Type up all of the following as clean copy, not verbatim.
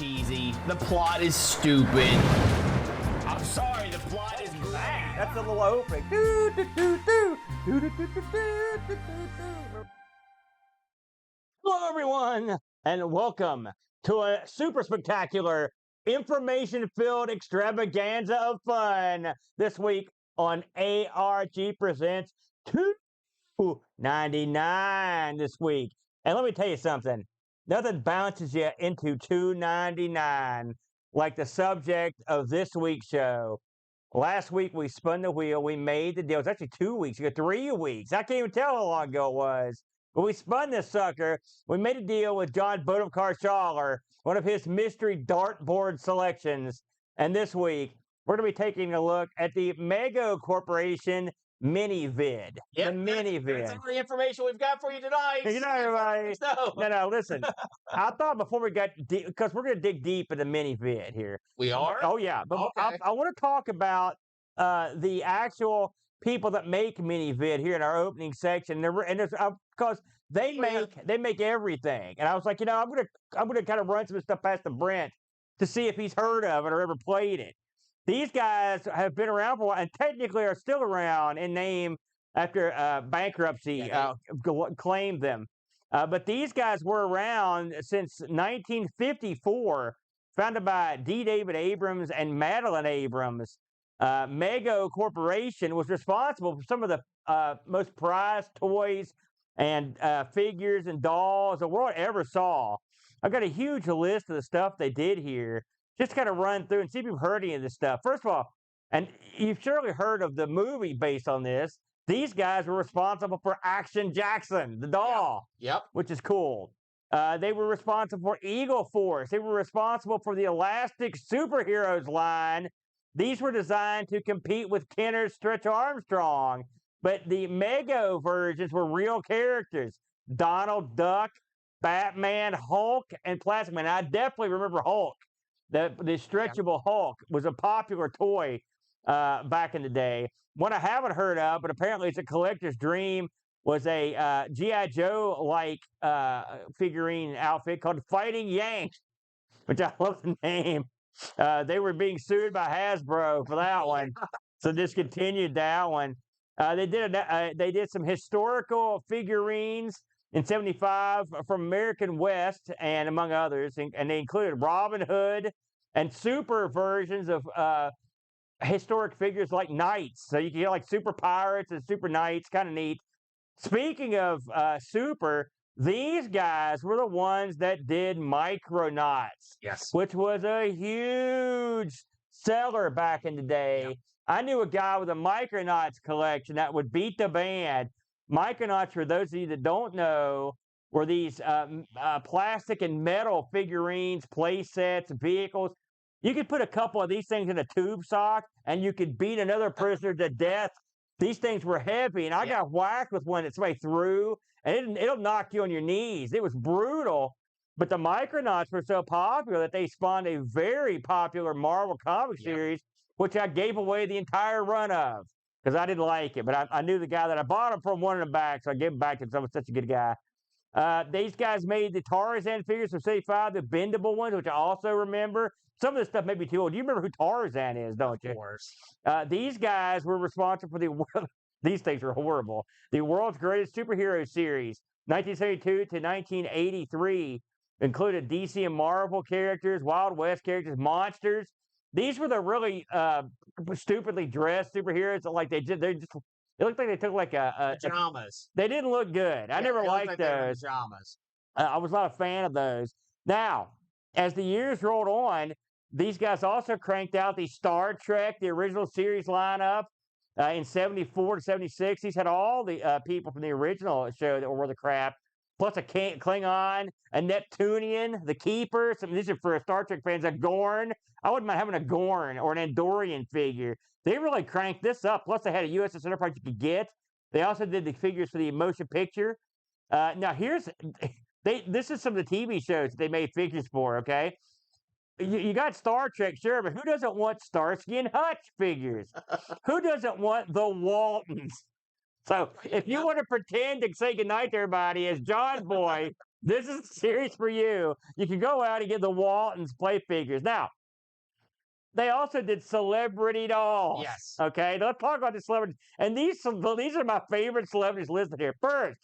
cheesy. The plot is stupid. I'm sorry, the plot is bad. That's a little opening. Hello, everyone, and welcome to a super spectacular, information-filled extravaganza of fun this week on ARG Presents 299 this week. And let me tell you something. Nothing bounces you into 299 like the subject of this week's show. Last week, we spun the wheel. We made the deal. It was actually 2 weeks ago, 3 weeks. I can't even tell how long ago it was. But we spun this sucker. We made a deal with John Bodum-Carshaller, one of his mystery dartboard selections. And this week, we're going to be taking a look at the Mego Corporation Mini-Vid. Yep, the Mini-Vid. That's all the information we've got for you tonight. You know, everybody. No, listen. I thought before we got deep, because we're going to dig deep in the Mini-Vid here. We are? Oh, yeah. But Okay. I want to talk about the actual people that make Mini-Vid here in our opening section. Because they make everything. And I was like, you know, I'm gonna kind of run some stuff past the Brent to see if he's heard of it or ever played it. These guys have been around for a while and technically are still around in name after bankruptcy claimed them. But these guys were around since 1954, founded by D. David Abrams and Madeline Abrams. Mego Corporation was responsible for some of the most prized toys and figures and dolls the world ever saw. I've got a huge list of the stuff they did here. Just kind of run through and see if you've heard any of this stuff. First of all, and you've surely heard of the movie based on this, these guys were responsible for Action Jackson, the doll. Yep. Which is cool. They were responsible for Eagle Force. They were responsible for the Elastic Superheroes line. These were designed to compete with Kenner's Stretch Armstrong. But the Mego versions were real characters. Donald Duck, Batman, Hulk, and Plastic Man. I definitely remember Hulk. The stretchable Hulk was a popular toy back in the day. One I haven't heard of, but apparently it's a collector's dream, was a G.I. Joe-like figurine outfit called Fighting Yanks, which I love the name. They were being sued by Hasbro for that one, so discontinued that one. They did some historical figurines in '75 from American West, and among others, and they included Robin Hood and super versions of historic figures like knights. So you can get like super pirates and super knights, kind of neat. Speaking of super, these guys were the ones that did Micronauts. Yes. Which was a huge seller back in the day. Yep. I knew a guy with a Micronauts collection that would beat the band. Micronauts, for those of you that don't know, were these plastic and metal figurines, play sets, vehicles. You could put a couple of these things in a tube sock, and you could beat another prisoner to death. These things were heavy, and I got whacked with one that somebody threw, and it'll knock you on your knees. It was brutal, but the Micronauts were so popular that they spawned a very popular Marvel comic series, which I gave away the entire run of because I didn't like it. But I knew the guy that I bought them from, one in the back, so I gave them back to him because I was such a good guy. These guys made the Tarzan figures from '75, the bendable ones, which I also remember. Some of this stuff may be too old. You remember who Tarzan is, don't you? Of course. These guys were responsible for these things are horrible. The world's greatest superhero series, 1972 to 1983, included DC and Marvel characters, Wild West characters, monsters. These were the really stupidly dressed superheroes. Like they looked like they took like pajamas. They didn't look good. I never liked those. Pajamas. I was not a fan of those. Now, as the years rolled on, these guys also cranked out the Star Trek, the original series lineup in '74 to '76. These had all the people from the original show that were the crap, plus a Klingon, a Neptunian, the Keeper. These are for Star Trek fans, a Gorn. I wouldn't mind having a Gorn or an Andorian figure. They really cranked this up. Plus, they had a USS Enterprise you could get. They also did the figures for the motion picture. Now, this is some of the TV shows that they made figures for, okay? You got Star Trek, sure, but who doesn't want Starsky and Hutch figures? Who doesn't want the Waltons? So if you want to pretend to say goodnight to everybody as John Boy, This is a series for you. You can go out and get the Waltons play figures. Now, they also did celebrity dolls. Yes. Okay, let's talk about the celebrities. And these are my favorite celebrities listed here. First,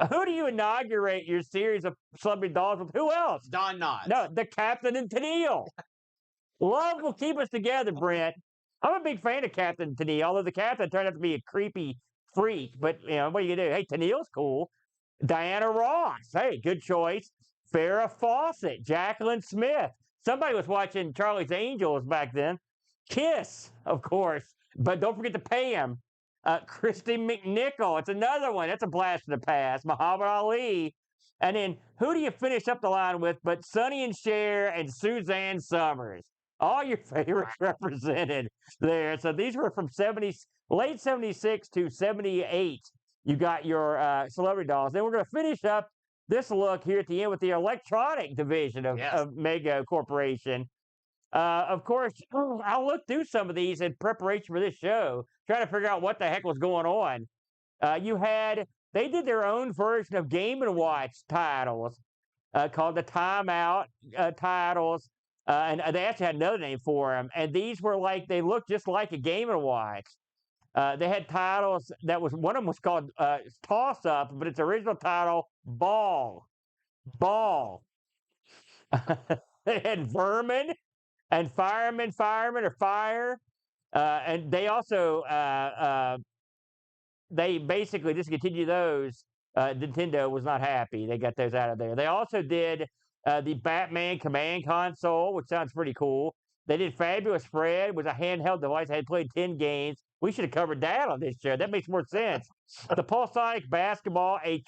who do you inaugurate your series of celebrity dolls with? Who else? Don Knotts. No, the Captain and Tennille. Love will keep us together, Brent. I'm a big fan of Captain Tennille, although the Captain turned out to be a creepy freak. But, what are you going to do? Hey, Tennille's cool. Diana Ross. Hey, good choice. Farrah Fawcett. Jacqueline Smith. Somebody was watching Charlie's Angels back then. Kiss, of course. But don't forget to pay him. Christy McNichol. It's another one. That's a blast from the past. Muhammad Ali. And then who do you finish up the line with but Sonny and Cher and Suzanne Summers? All your favorites represented there. So these were from late 76 to 78. You got your celebrity dolls. Then we're going to finish up this look here at the end with the electronic division of Mego Corporation. Of course, I'll look through some of these in preparation for this show, trying to figure out what the heck was going on. They did their own version of Game & Watch titles called the Timeout titles. And they actually had another name for them. And these were they looked just like a Game & Watch. They had titles one of them was called Toss Up, but its original title, Ball. They had Vermin and Fireman or Fire. And they also, they basically discontinued those. Nintendo was not happy. They got those out of there. They also did the Batman Command Console, which sounds pretty cool. They did Fabulous Fred, was a handheld device. I had played 10 games. We should have covered that on this show. That makes more sense. The Pulsonic Basketball, a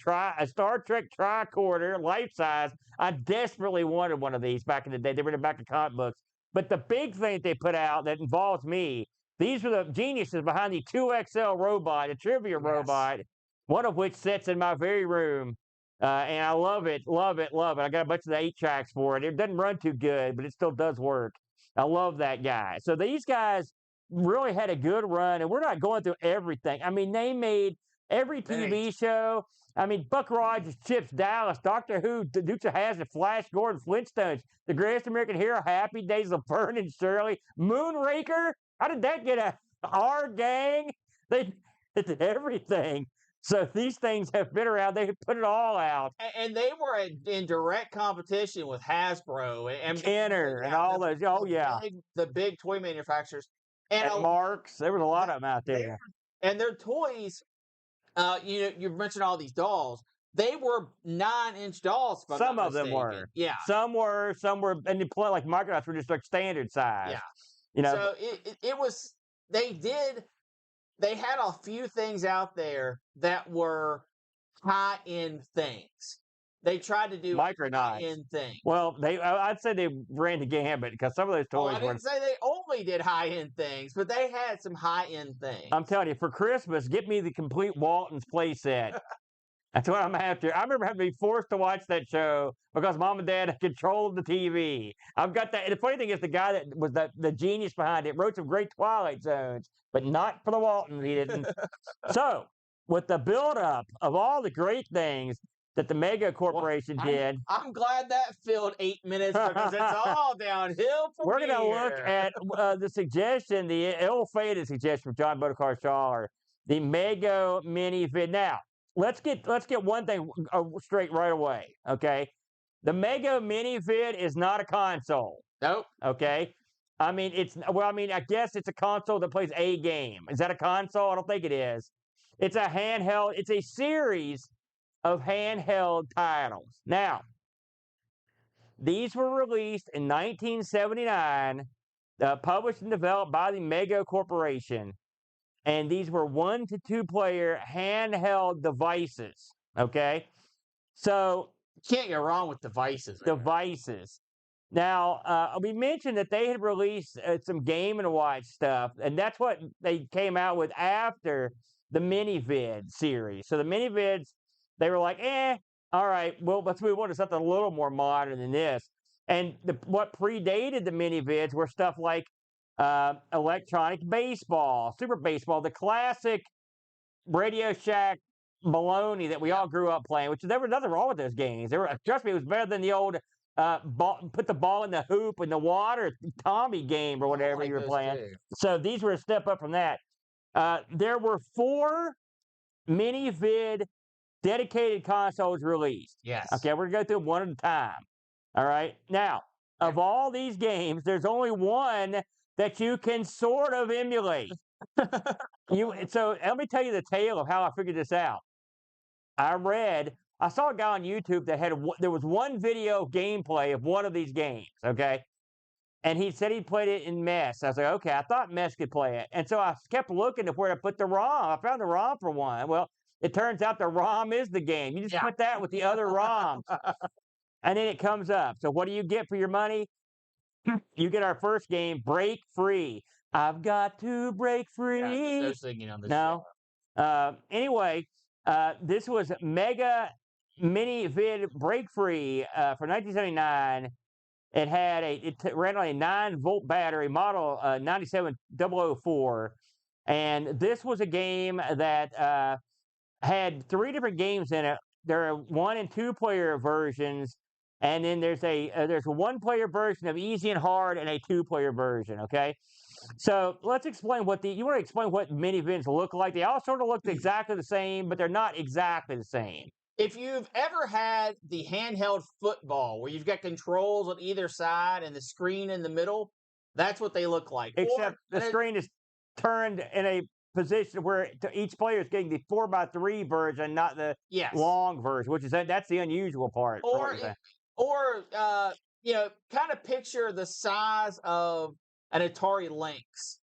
Star Trek tricorder, life size. I desperately wanted one of these back in the day. They were in the back of comic books. But the big thing that they put out that involves me, these were the geniuses behind the 2XL robot, a trivia robot, one of which sits in my very room. And I love it. I got a bunch of the 8-tracks for it. It doesn't run too good, but it still does work. I love that guy. So these guys really had a good run, and we're not going through everything. I mean, they made every TV show. I mean, Buck Rogers, Chips Dallas, Doctor Who, Dukes of Hazzard, Flash Gordon, Flintstones, The Greatest American Hero, Happy Days, Laverne and Shirley, Moonraker. How did that get a ARG gang? They did everything. So these things have been around. They put it all out. And they were in direct competition with Hasbro and Kenner and all those. Oh, yeah. The big toy manufacturers. And Marks. There was a lot of them out there. And their toys, you mentioned all these dolls. They were 9-inch dolls. Some of them were. Yeah. Some were, and they play like Micronauts were just like standard size. Yeah. So it was, they had a few things out there that were high-end things. They tried to do high-end things. Well, I'd say they ran the gambit because some of those toys I didn't say they only did high-end things, but they had some high-end things. I'm telling you, for Christmas, get me the complete Walton's play set. That's what I'm after. I remember having to be forced to watch that show because Mom and Dad controlled the TV. I've got that. And the funny thing is, the guy that was the genius behind it wrote some great Twilight Zones, but not for the Waltons. He didn't. So, with the buildup of all the great things that the Mego Corporation did. I'm glad that filled 8 minutes because it's all downhill from We're going to look at the suggestion, the ill-fated suggestion from John Bodekar-Schaller, the Mego Mini-Vid. Now, let's get one thing straight right away, okay? The Mego Mini-Vid is not a console. Nope. Okay? I mean, I guess it's a console that plays a game. Is that a console? I don't think it is. It's a handheld. It's a series of handheld titles. Now, these were released in 1979, published and developed by the Mego Corporation. And these were 1 to 2 player handheld devices. Okay? So, can't go wrong with devices. Devices. Now, we mentioned that they had released some Game & Watch stuff, and that's what they came out with after the Mini-Vid series. So the Mini-Vids, they were like, all right, well, let's move on to something a little more modern than this. And what predated the Mini-Vids were stuff like electronic baseball, Super Baseball, the classic Radio Shack baloney that we all grew up playing, which there was nothing wrong with those games. Trust me, it was better than the old put the ball in the hoop in the water Tommy game or whatever you were playing. Too. So these were a step up from that. There were 4 Mini-Vid dedicated consoles released. Yes. Okay, we're going to go through them one at a time. All right. Now, of all these games, there's only one that you can sort of emulate. So let me tell you the tale of how I figured this out. I saw a guy on YouTube that there was one video gameplay of one of these games, okay? And he said he played it in MES. I was like, okay, I thought MES could play it. And so I kept looking to where to put the ROM. I found the ROM for one. Well, it turns out the ROM is the game. You just put that with the other ROMs. And then it comes up. So what do you get for your money? You get our first game, Break Free. I've got to break free. No singing on this show. Anyway, this was Mega Mini-Vid Break Free for 1979. It ran on a 9-volt battery, model 97004. And this was a game that had 3 different games in it. There are 1 and 2 player versions. And then there's a 1-player version of easy and hard and a 2-player version, okay? So let's explain you want to explain what Mini-Vids look like. They all sort of look exactly the same, but they're not exactly the same. If you've ever had the handheld football where you've got controls on either side and the screen in the middle, that's what they look like. Except the screen is turned in a position where each player is getting the 4x3 version, not the long version, which is that's the unusual part. Or kind of picture the size of an Atari Lynx.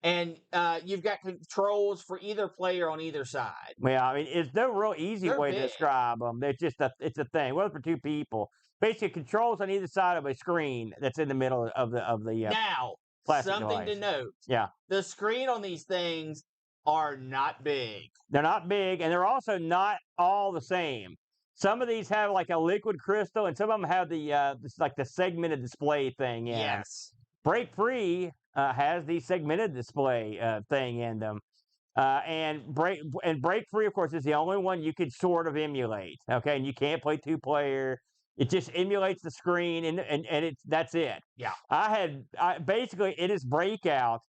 And you've got controls for either player on either side. Yeah, I mean, it's no real easy way to describe them. It's just it's a thing. Well, for 2 people, basically controls on either side of a screen that's in the middle of the now something device. to note. Yeah, the screen on these things are not big. They're not big, and they're also not all the same. Some of these have like a liquid crystal, and some of them have the segmented display thing. Yes. Break Free has the segmented display thing in them. And Break Free, of course, is the only one you could sort of emulate. Okay, and you can't play 2-player. It just emulates the screen, and that's it. Yeah. Basically, it is Breakout.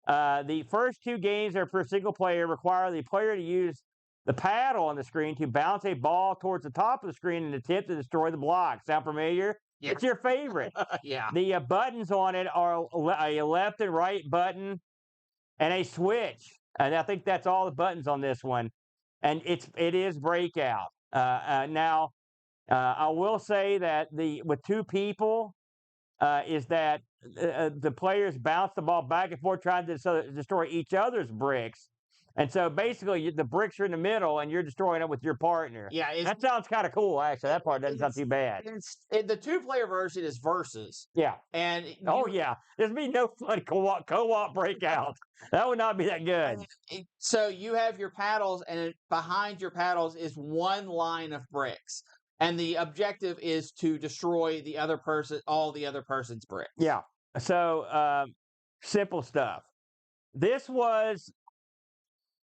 The first 2 games are for single player, require the player to use the paddle on the screen to bounce a ball towards the top of the screen and attempt to destroy the block. Sound familiar? Yeah. It's your favorite. Yeah. The buttons on it are a left and right button and a switch. And I think that's all the buttons on this one. And it is Breakout. Now, I will say that with 2 people, is that the players bounce the ball back and forth trying to destroy each other's bricks. And so basically, the bricks are in the middle, and you're destroying it with your partner. Yeah, that sounds kind of cool. Actually, that part doesn't sound too bad. The 2-player version is versus. Yeah. And there's be no fun co-op Breakout. That would not be that good. So you have your paddles, and behind your paddles is 1 line of bricks, and the objective is to destroy all the other person's bricks. Yeah. So simple stuff.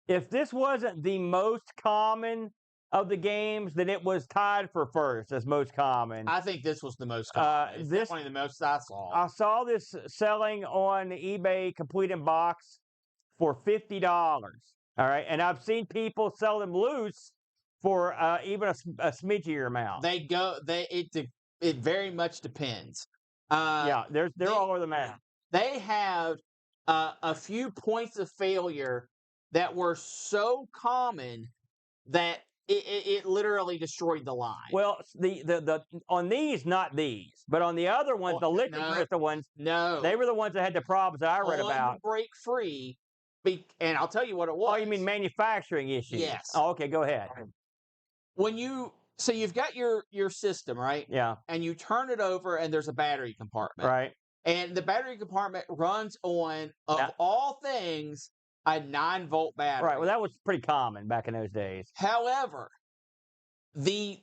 If this wasn't the most common of the games, then it was tied for first as most common. I think this was the most common. It's definitely the most I saw. I saw this selling on eBay complete in box for $50. All right, and I've seen people sell them loose for even a smidgier amount. It very much depends. They're all over the map. They have a few points of failure that were so common that it literally destroyed the line. Well, the on these, not these, but on the other ones, the liquid crystal ones, they were the ones that had the problems that I read about. Break Free, and I'll tell you what it was. Oh, you mean manufacturing issues? Yes. Oh, okay, go ahead. So you've got your system, right? Yeah. And you turn it over, and there's a battery compartment. Right. And the battery compartment runs on, all things, a 9-volt battery. Right. Well, that was pretty common back in those days. However, the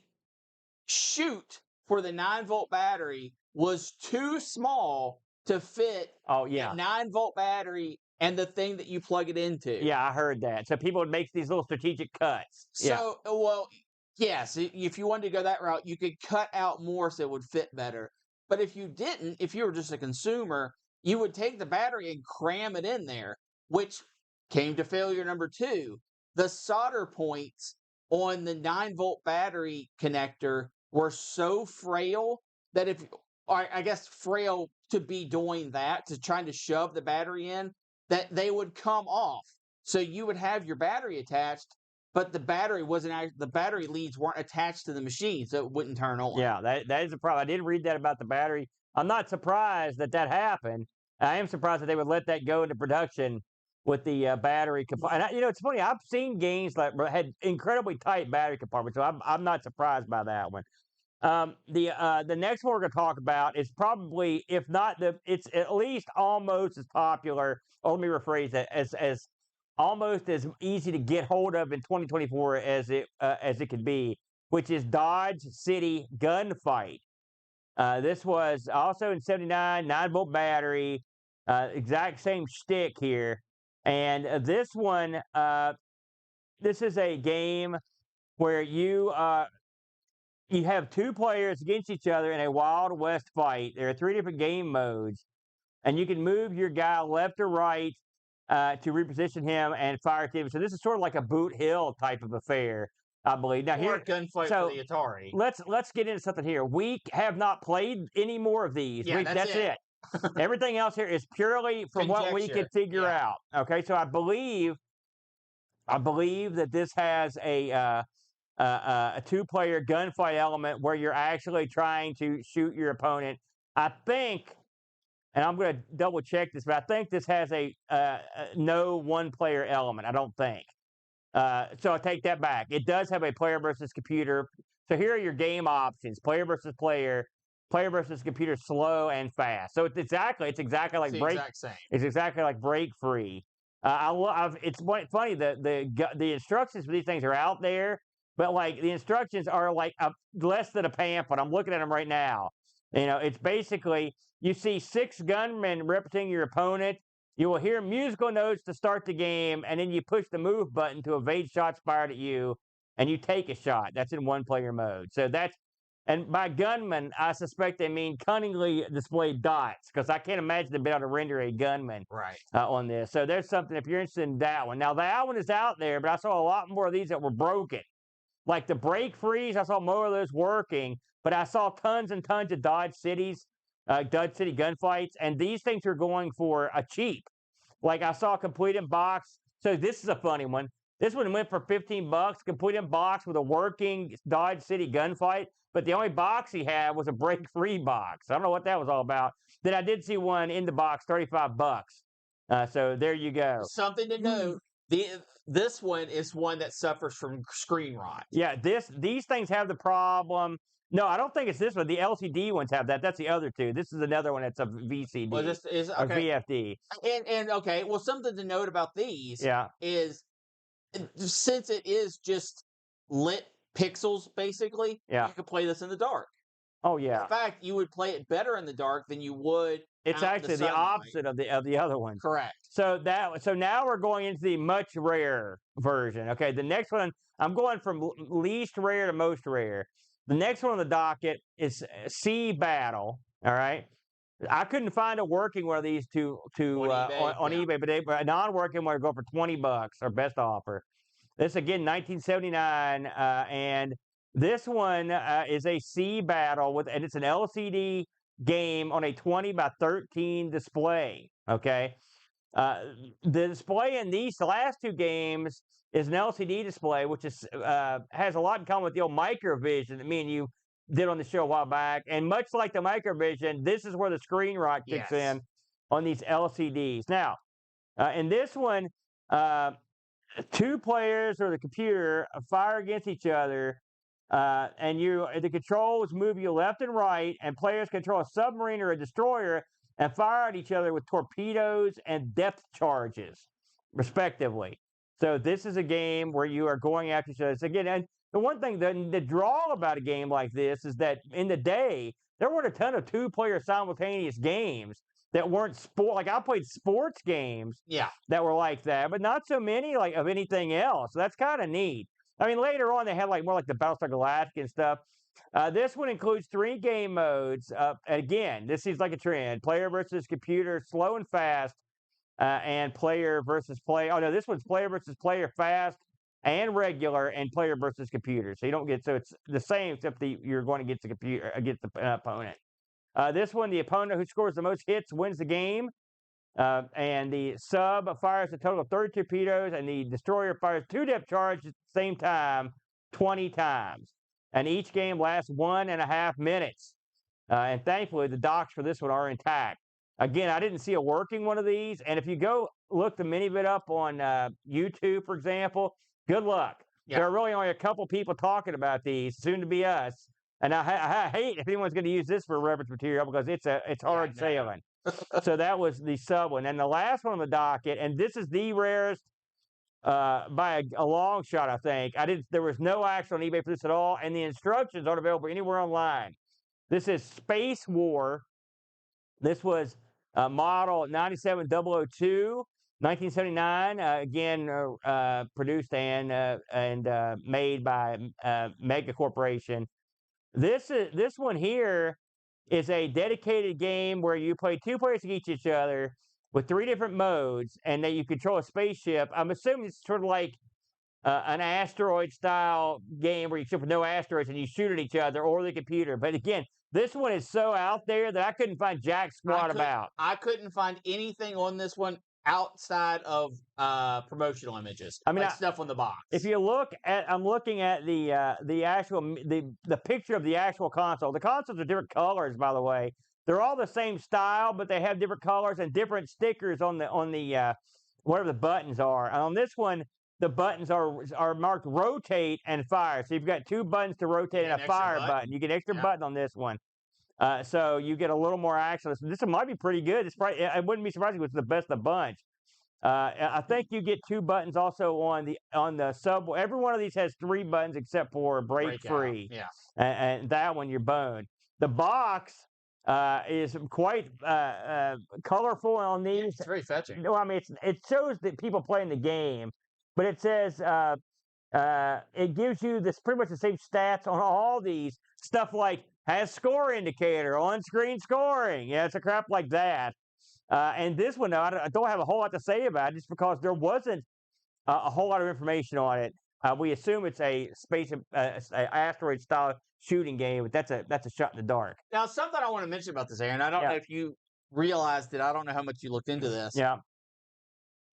chute for the 9-volt battery was too small to fit a 9-volt battery and the thing that you plug it into. Yeah, I heard that. So people would make these little strategic cuts. So, well, yes, if you wanted to go that route, you could cut out more so it would fit better. But if you didn't, if you were just a consumer, you would take the battery and cram it in there, which came to failure number 2. The solder points on the 9-volt battery connector were so frail that I guess frail to be doing that, to trying to shove the battery in, that they would come off. So you would have your battery attached, but the battery the battery leads weren't attached to the machine, so it wouldn't turn on. Yeah, that is a problem. I did read that about the battery. I'm not surprised that happened. I am surprised that they would let that go into production with the battery compartment. And it's funny. I've seen games that had incredibly tight battery compartments, so I'm not surprised by that one. The next one we're going to talk about is probably, if not it's at least almost as popular. Or let me rephrase that, as almost as easy to get hold of in 2024 as it could be, which is Dodge City Gunfight. This was also in '79, 9-volt battery, exact same shtick here. And this one, this is a game where you have 2 players against each other in a Wild West fight. There are 3 different game modes, and you can move your guy left or right to reposition him and fire at him. So this is sort of like a Boot Hill type of affair, I believe. Now Or a gunfight for the Atari. Let's get into something here. We have not played any more of these. Yeah, that's it. Everything else here is purely from what we could figure out. Okay, so I believe that this has a 2-player gunfight element where you're actually trying to shoot your opponent. I think, and I'm going to double check this, but I think this has a no 1-player element. I don't think. So I take that back. It does have a player versus computer. So here are your game options: player versus player versus computer, slow and fast. So it's exactly like break. It's exactly like break free. It's funny, the instructions for these things are out there, but like the instructions are like less than a pamphlet. I'm looking at them right now. It's basically, you see 6 gunmen representing your opponent. You will hear musical notes to start the game, and then you push the move button to evade shots fired at you, and you take a shot. That's in 1-player mode. So and by gunman, I suspect they mean cunningly displayed dots, because I can't imagine them being able to render a gunman on this. So there's something, if you're interested in that one. Now, that one is out there, but I saw a lot more of these that were broken. Like the break freeze, I saw more of those working, but I saw tons and tons of Dodge City gunfights, and these things are going for a cheap. Like I saw complete in box. So this is a funny one. This one went for $15, complete in box with a working Dodge City gunfight, but the only box he had was a break-free box. I don't know what that was all about. Then I did see one in the box, $35. So there you go. Something to note: this one is one that suffers from screen rot. Yeah, these things have the problem. No, I don't think it's this one. The LCD ones have that. That's the other 2. This is another one that's a VCD. Well, this is okay. Or VFD. And okay, well, something to note about these is, since it is just lit pixels, basically, you can play this in the dark. Oh, yeah. In fact, you would play it better in the dark than you would. It's actually the opposite of the other one. Correct. So now we're going into the much rarer version. Okay, the next one, I'm going from least rare to most rare. The next one on the docket is Sea Battle. All right. I couldn't find a working one of these on eBay, but a non-working one would go for $20, our best offer. This again, 1979, and this one is a Sea Battle and it's an LCD game on a 20 by 13 display. Okay, the display in these last 2 games is an LCD display, which has a lot in common with the old Microvision that me and you did on the show a while back. And much like the Microvision, this is where the screen rot kicks in on these LCDs. Now, in this one, 2 players or the computer fire against each other, and the controls move you left and right, and players control a submarine or a destroyer and fire at each other with torpedoes and depth charges, respectively. So this is a game where you are going after each other. So again, and the one thing, the draw about a game like this is that in the day, there weren't a ton of 2-player simultaneous games. that weren't sport. Like I played sports games that were like that, but not so many like of anything else. So that's kind of neat. I mean, later on they had like more like the Battlestar Galactica and stuff. This one includes 3 game modes. Again, this seems like a trend: player versus computer, slow and fast, and player versus player. Oh no, this one's player versus player, fast and regular, and player versus computer. So you don't get, so it's the same except you're going to get the computer against the opponent. This one, the opponent who scores the most hits wins the game. And the sub fires a total of 30 torpedoes, and the destroyer fires 2 depth charges at the same time 20 times. And each game lasts 1.5 minutes. And thankfully, the docks for this one are intact. Again, I didn't see a working one of these. And if you go look the Mini-Vid up on YouTube, for example, good luck. Yeah. There are really only a couple people talking about these, soon to be us. And I hate if anyone's going to use this for reference material because it's hard sailing. So that was the sub one. And the last one on the docket, and this is the rarest by a long shot, I think. There was no action on eBay for this at all, and the instructions aren't available anywhere online. This is Space War. This was model 97002, 1979. Again, produced and made by Mega Corporation. This one here is a dedicated game where you play 2 players against each other with 3 different modes, and that you control a spaceship. I'm assuming it's sort of like an asteroid-style game where you shoot with no asteroids and you shoot at each other or the computer. But again, this one is so out there that I couldn't find jack squat about. I couldn't find anything on this one outside of promotional images. I mean, like stuff on the box. If you look at, I'm looking at the actual the picture of the actual console. The consoles are different colors, by the way. They're all the same style, but they have different colors and different stickers on the whatever the buttons are. And on this one, the buttons are marked rotate and fire. So you've got 2 buttons to rotate and a fire button. You get an extra button on this one. So you get a little more action. This one might be pretty good. I wouldn't be surprised if it was the best of the bunch. I think you get 2 buttons also on the sub. Every one of these has 3 buttons except for break free. Yeah. And that one you're boned. The box is quite colorful on these. Yeah, it's very fetching. No, I mean it shows that people playing the game, but it says it gives you this pretty much the same stats on all these. Stuff like has score indicator, on-screen scoring. Yeah, it's a crap like that. And this one, I don't have a whole lot to say about it, just because there wasn't a whole lot of information on it. We assume it's a space asteroid-style shooting game, but that's a shot in the dark. Now, something I want to mention about this, Aaron, I don't know if you realized it. I don't know how much you looked into this. Yeah.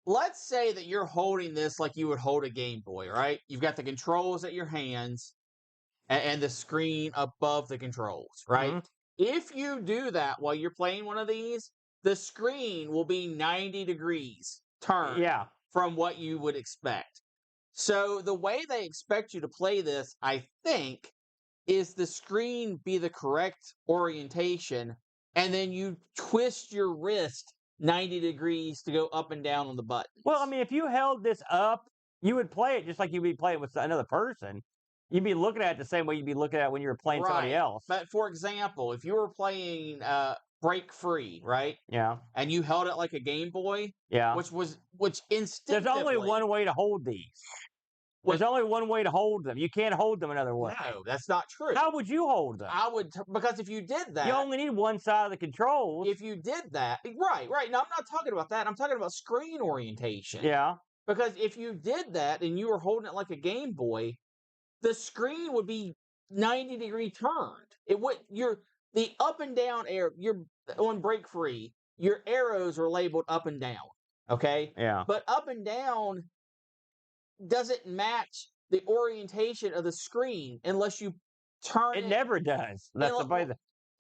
Let's say that you're holding this like you would hold a Game Boy, right? You've got the controls at your hands and the screen above the controls, right? Mm-hmm. If you do that while you're playing one of these, the screen will be 90 degrees turned from what you would expect. So the way they expect you to play this, I think, is the screen be the correct orientation, and then you twist your wrist 90 degrees to go up and down on the button. Well, I mean, if you held this up, you would play it just like you'd be playing with another person. You'd be looking at it the same way you'd be looking at it when you were playing somebody else. But for example, if you were playing break free, right? Yeah. And you held it like a Game Boy. Yeah. Which instinctively. There's only one way to hold these. There's only one way to hold them. You can't hold them another way. No, that's not true. How would you hold them? Because if you did that, you only need one side of the controls. If you did that, right. Now, I'm not talking about that. I'm talking about screen orientation. Yeah. Because if you did that and you were holding it like a Game Boy, the screen would be 90 degree turned. It would the up and down you're on break free. Your arrows are labeled up and down. Okay. Yeah. But up and down doesn't match the orientation of the screen unless you turn it. It never does. That's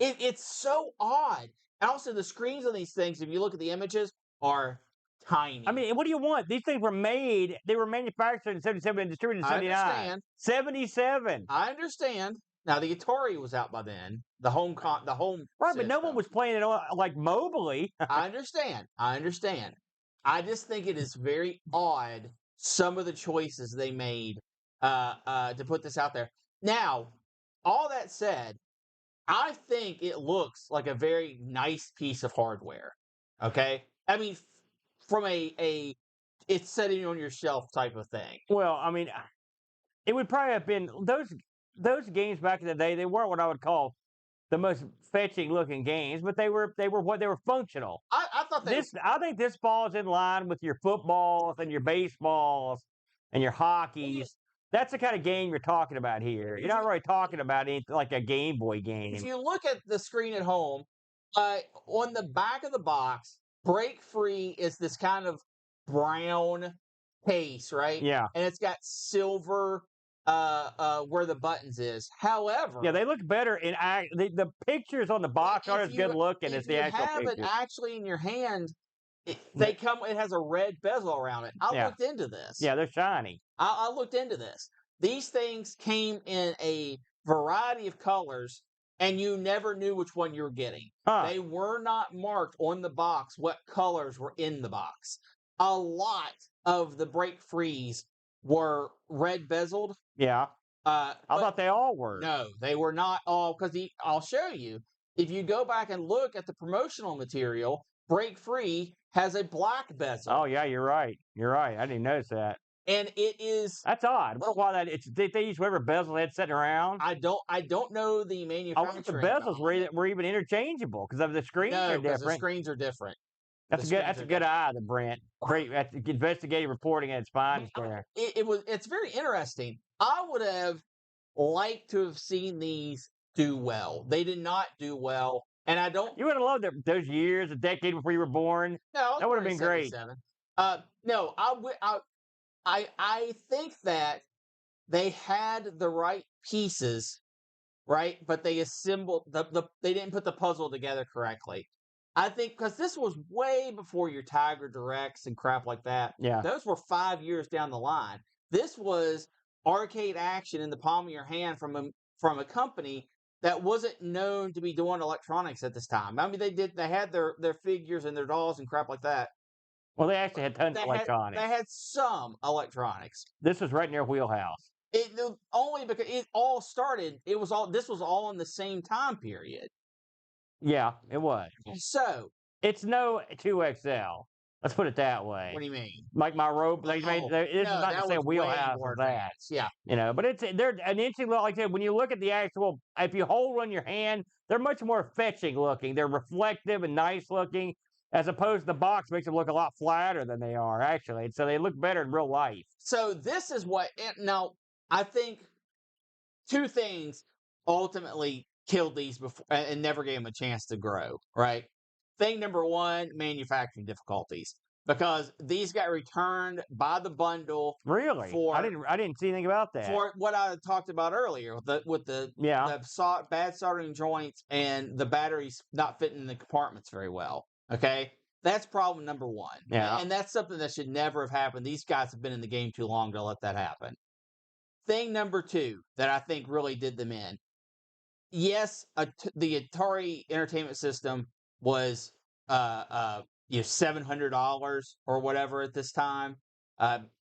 it's so odd. And also, the screens on these things, if you look at the images, are tiny. I mean, what do you want? These things were manufactured in 77 and distributed in 79. I understand. 77. I understand. Now, the Atari was out by then. The home right, system. But no one was playing it like mobily. I understand. I just think it is very odd, some of the choices they made to put this out there. Now, all that said, I think it looks like a very nice piece of hardware. Okay, I mean, from a it's sitting on your shelf type of thing. Well, I mean, it would probably have been those games back in the day. They weren't what I would call the most fetching looking games, but they were functional. I thought I think this falls in line with your footballs and your baseballs and your hockeys. That's the kind of game you're talking about here. You're not really talking about anything like a Game Boy game. If you look at the screen at home, on the back of the box, Break Free is this kind of brown case, right? Yeah. And it's got silver where the buttons is. However, yeah, they look better in the pictures on the box aren't as good looking as the actual have pictures. it actually in your hand, it has a red bezel around it. I looked into this. Yeah, they're shiny. I looked into this. These things came in a variety of colors, and you never knew which one you were getting. They were not marked on the box what colors were in the box. A lot of the Break Frees were red bezeled. Yeah. I thought they all were. No, they were not all, because I'll show you. If you go back and look at the promotional material, Break Free has a black bezel. Oh, yeah, you're right. You're right. I didn't notice that. And it is... That's odd. Well, why that? They use whatever bezel they had sitting around. I don't know the manufacturing. The bezels were even interchangeable because of the screens are different. The screens are different. That's a good eye, the Brent. Great, that's investigative reporting at its finest there. It's very interesting. I would have liked to have seen these do well. They did not do well, and I don't. You would have loved those years, a decade before you were born. No, that would have been great. No, I think that they had the right pieces, right? But they assembled they didn't put the puzzle together correctly. I think because this was way before your Tiger Directs and crap like that. Yeah. Those were 5 years down the line. This was arcade action in the palm of your hand from a company that wasn't known to be doing electronics at this time. I mean, they had their figures and their dolls and crap like that. Well, they actually had tons of electronics. They had some electronics. This was right in their wheelhouse. Only because it all started. This was all in the same time period. Yeah, it was. So it's no 2XL. Let's put it that way. What do you mean? Like my rope, this is not the same wheelhouse as that. Yeah, but they're an interesting look. Like I said, when you look at the actual, if you hold one in your hand, they're much more fetching looking. They're reflective and nice looking, as opposed to the box makes them look a lot flatter than they are actually. So they look better in real life. So this is what now I think two things ultimately killed these before and never gave them a chance to grow, right? Thing number one, manufacturing difficulties, because these got returned by the bundle. Really? I didn't see anything about that. For what I talked about earlier, with the bad soldering joints and the batteries not fitting in the compartments very well. Okay, that's problem number one. Yeah, and that's something that should never have happened. These guys have been in the game too long to let that happen. Thing number two that I think really did them in. Yes, the Atari Entertainment System was $700 or whatever at this time.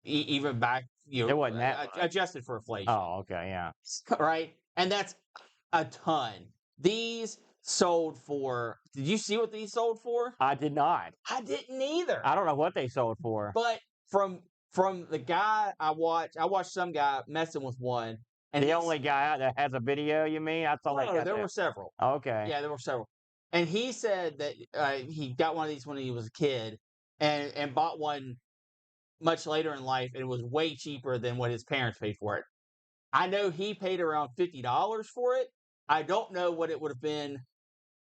Even back, it wasn't that adjusted for inflation. Oh, okay, yeah, right, and that's a ton. These sold for. Did you see what these sold for? I did not. I didn't either. I don't know what they sold for. But from the guy I watched some guy messing with one. And the only guy out that has a video, you mean? I thought there were several. Okay. Yeah, there were several. And he said that he got one of these when he was a kid and bought one much later in life, and it was way cheaper than what his parents paid for it. I know he paid around $50 for it. I don't know what it would have been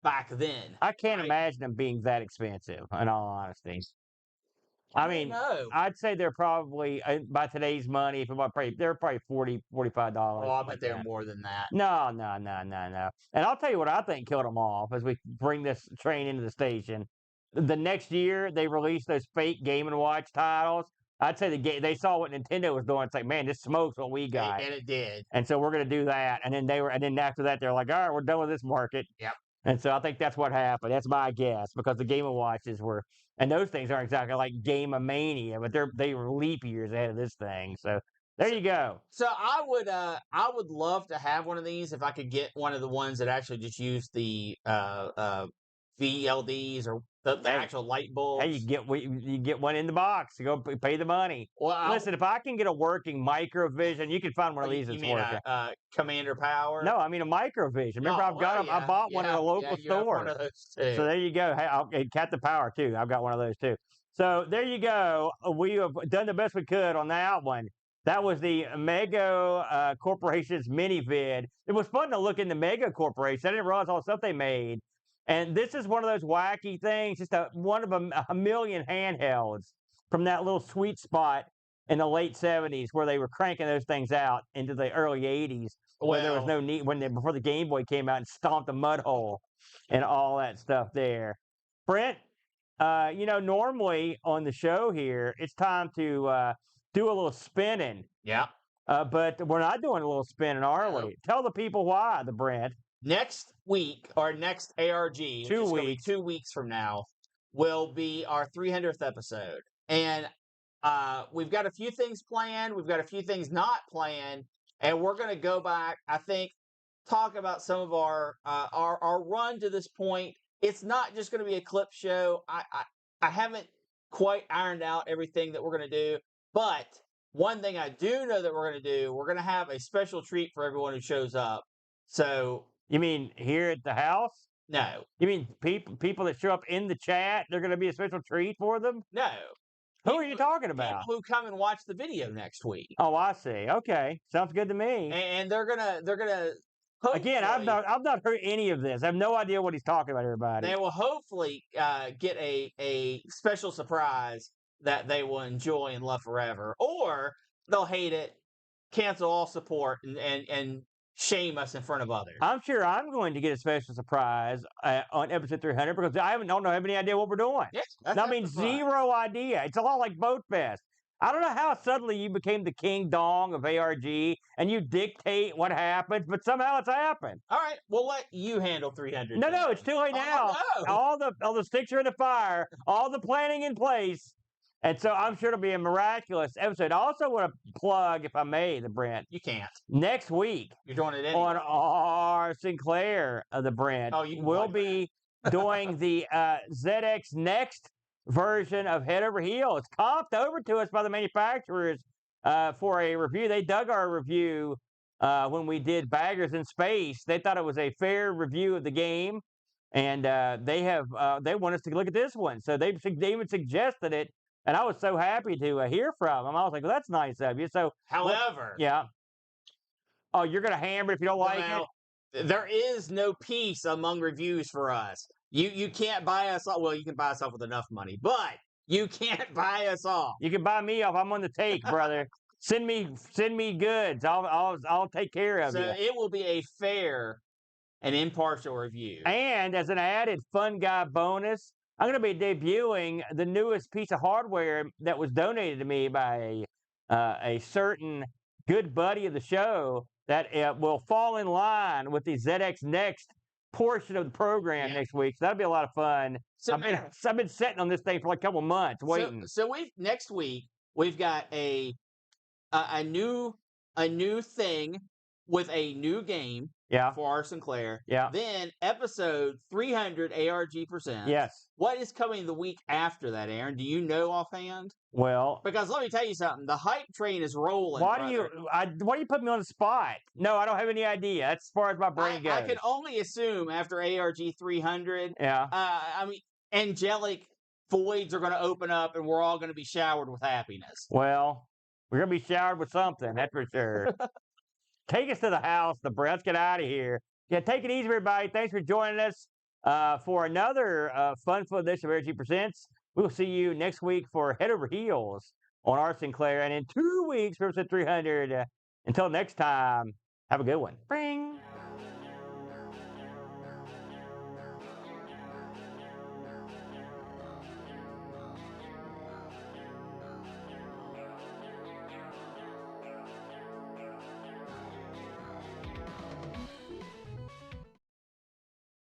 back then. I can't imagine them being that expensive, in all honesty. I mean, I'd say they're probably, by today's money, they're probably $40, $45. Oh, I bet they're more than that. No. And I'll tell you what I think killed them off as we bring this train into the station. The next year, they released those fake Game & Watch titles. I'd say they saw what Nintendo was doing. It's like, man, this smokes what we got. And it did. And so we're going to do that. And then after that, they're like, all right, we're done with this market. Yep. And so I think that's what happened. That's my guess, because the Game & Watches were, and those things aren't exactly like Game of Mania, but they were leap years ahead of this thing. So there you go. So I would love to have one of these if I could get one of the ones that actually just use the VLDs or the actual light bulbs. Hey, you get one in the box. You go pay the money. Well, Listen, if I can get a working microvision, you can find one of these you that's mean working. Commander Power? No, I mean a microvision. Remember, I've got them. I bought one at a local you have store. one of those too. So there you go. Hey, Captain Power too. I've got one of those too. So there you go. We have done the best we could on that one. That was the Mego Corporation's Mini-Vid. It was fun to look into Mego Corporation. I didn't realize all the stuff they made. And this is one of those wacky things, just one of a million handhelds from that little sweet spot in the late 70s where they were cranking those things out into the early 80s where there was no need, before the Game Boy came out and stomped a mud hole and all that stuff there. Brent, normally on the show here, it's time to do a little spinning. Yeah. But we're not doing a little spinning, are we? Tell the people why, the Brent. Next week, or next ARG, which is going to be 2 weeks from now, will be our 300th episode. And we've got a few things planned. We've got a few things not planned. And we're going to go back, I think, talk about some of our run to this point. It's not just going to be a clip show. I haven't quite ironed out everything that we're going to do. But one thing I do know that we're going to do, we're going to have a special treat for everyone who shows up. So... You mean here at the house? No. You mean people that show up in the chat, they're going to be a special treat for them? No. Who are you talking about? People who come and watch the video next week. Oh, I see. Okay. Sounds good to me. And they're gonna again, I've not heard any of this. I have no idea what he's talking about, everybody. They will hopefully get a special surprise that they will enjoy and love forever. Or they'll hate it, cancel all support, and shame us in front of others. I'm sure I'm going to get a special surprise on episode 300 because I don't have any idea what we're doing. Yes, zero idea. It's a lot like Boat Fest. I don't know how suddenly you became the king dong of ARG and you dictate what happens, but somehow it's happened. All right, we'll let you handle 300. No, it's too late now. No. All the sticks are in the fire, all the planning in place. And so I'm sure it'll be a miraculous episode. I also want to plug, if I may, the Brent. You can't. Next week. You're doing it anyway. On our Sinclair, the Brent. Oh, we'll be doing the ZX Next version of Head Over Heels. It's comped over to us by the manufacturers for a review. They dug our review when we did Baggers in Space. They thought it was a fair review of the game. And they want us to look at this one. So they even suggested it. And I was so happy to hear from them. I was like, well, that's nice of you. So, however, yeah. Oh, you're going to hammer it if you don't like it? There is no peace among reviews for us. You can't buy us off. Well, you can buy us off with enough money, but you can't buy us off. You can buy me off. I'm on the take, brother. Send me goods. I'll take care of you. So it will be a fair and impartial review. And as an added fun guy bonus, I'm going to be debuting the newest piece of hardware that was donated to me by a certain good buddy of the show that will fall in line with the ZX Next portion of the program next week. So that'll be a lot of fun. So, I've been sitting on this thing for like a couple months waiting. So next week we've got a new thing with a new game. For our Sinclair. Then episode 300 ARG Presents. Yes. What is coming the week after that, Aaron? Do you know offhand? Well, because let me tell you something. The hype train is rolling. Why do you put me on the spot? No, I don't have any idea. That's as far as my brain goes. I can only assume after ARG 300. Yeah. I mean, angelic voids are going to open up, and we're all going to be showered with happiness. Well, we're going to be showered with something. That's for sure. Take us to the house, the Brent. Let's get out of here. Yeah, take it easy, everybody. Thanks for joining us for another fun edition of ARG Presents. We'll see you next week for Head Over Heels on our Sinclair. And in 2 weeks for episode 300. Until next time, have a good one. Bing.